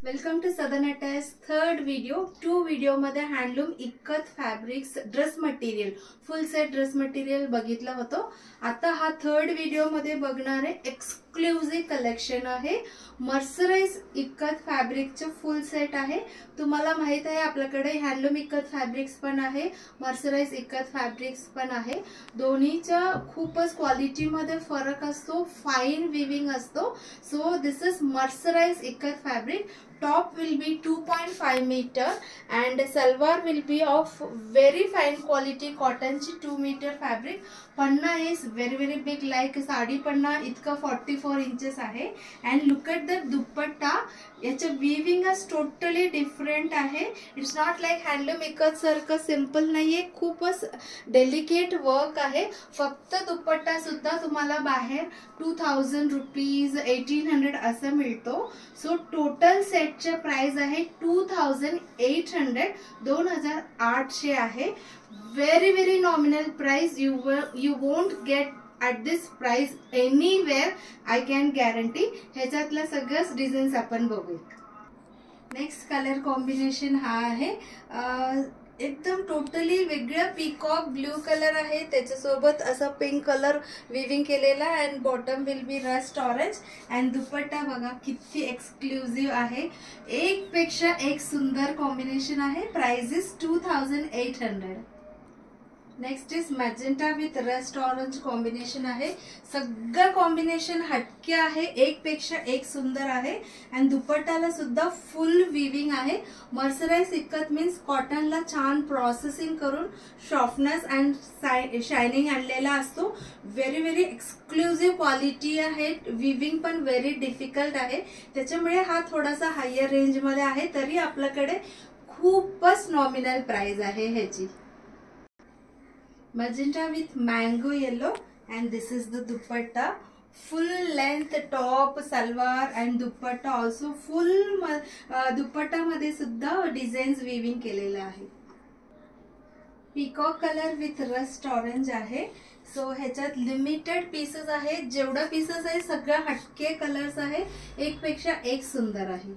Welcome to southern attach third video. Two video मध्ये handloom ikat fabrics dress material full set dress material बघितलं होतं. आता हा third video मध्ये बघणारे एक्सक्लुझिव्ह कलेक्शन आहे. मर्सराइज इक्कत फॅब्रिकचे फुल सेट आहे. तुम्हाला माहित आहे आपल्याकडे हँडलूम इक्कत फॅब्रिक्स पण आहे, मर्सराइज इक्कत फॅब्रिक्स पण आहे. दोन्हीच्या खूपच क्वालिटी मध्ये फरक असतो, फाइन विविंग असतो. So this is mercerised ikat fabric. Top will be 2.5 meter and salwar will be of very fine quality cotton ची 2 meter fabric. Panna is very big like sari पन्ना इतका 44 inches आहे. and look at the दुपट्टा. याचे weaving is totally different आहे. it's not like handloom ikat सारखं simple नाहीये, खूपच delicate work आहे. फक्त दुपट्टा सुद्धा तुम्हाला बाहेर 2000 रुपीज 1800 असं मिळतो. सो टोटल सेटचे प्राइस आहे 2800 2800 आहे. very nominal price. you won't get at this price anywhere, I can guarantee. ह्याच्यातल्या सगळ्याच डिझाईन्स आपण बघू. नेक्स्ट कलर कॉम्बिनेशन हा आहे एकदम टोटली वेगळा पीकॉक ब्लू कलर आहे. त्याच्यासोबत असा पिंक कलर विविंग केलेला and bottom will be rust orange. And dupatta बघा किती एक्सक्लुझिव्ह आहे. एक पेक्षा एक सुंदर कॉम्बिनेशन आहे. Price is 2800. Next is magenta with rust orange combination आहे. सगळं कॉम्बिनेशन हटके आहे, एक पेक्षा एक सुंदर आहे. अँड दुपट्टाला सुद्धा फुल विविंग आहे. मर्सराइज इक्कत मीन्स कॉटनला छान प्रोसेसिंग करून सॉफ्टनेस अँड शायनिंग आणलेला असतो. व्हेरी एक्सक्लुझिव्ह क्वालिटी आहे. विविंग पण व्हेरी डिफिकल्ट आहे. त्याच्यामुळे हा थोडासा हायर रेंज मध्ये आहे, तरी आपल्याकडे खूपच नॉमिनल प्राइस आहे ह्याची. Magenta with mango yellow and this is the dupatta. Full length top salwar and dupatta also full. दुपट्टा मध्ये सुद्धा डिझाईन्स विविंग केलेला आहे. Peacock colour with rust orange आहे. सो ह्याच्यात लिमिटेड पीसेस आहे. जेवढा पीसेस आहे सगळ्या हटके कलर्स आहे, एक पेक्षा एक सुंदर आहे.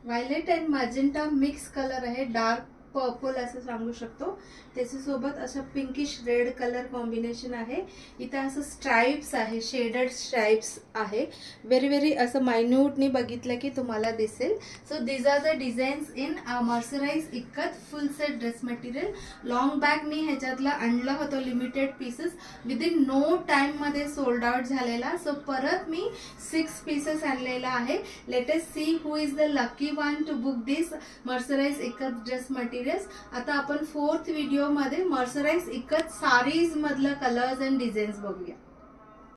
Violet and magenta mix colour आहे, डार्क पर्पल असं सांगू शकतो. त्याच्यासोबत असं पिंकिश रेड कलर कॉम्बिनेशन आहे. इथे असं स्ट्राइप्स आहे, शेडेड स्ट्राइप्स आहे. व्हेरी असं मायन्यूटनी बघितलं की तुम्हाला दिसेल. So these are the designs in mercerise ikat full set dress material. Long back मी ह्याच्यातलं आणलं होतं limited pieces. Within no time मध्ये सोल्ड आउट झालेला. सो परत मी 6 पीसेस आणलेला आहे. Let us see who is the lucky one to book this mercerise ikat dress material. आता आपण फोर्थ व्हिडिओ मध्ये मर्सराइज इक्कत साडीज मधलं कलर्स अँड डिझाईन्स बघूया.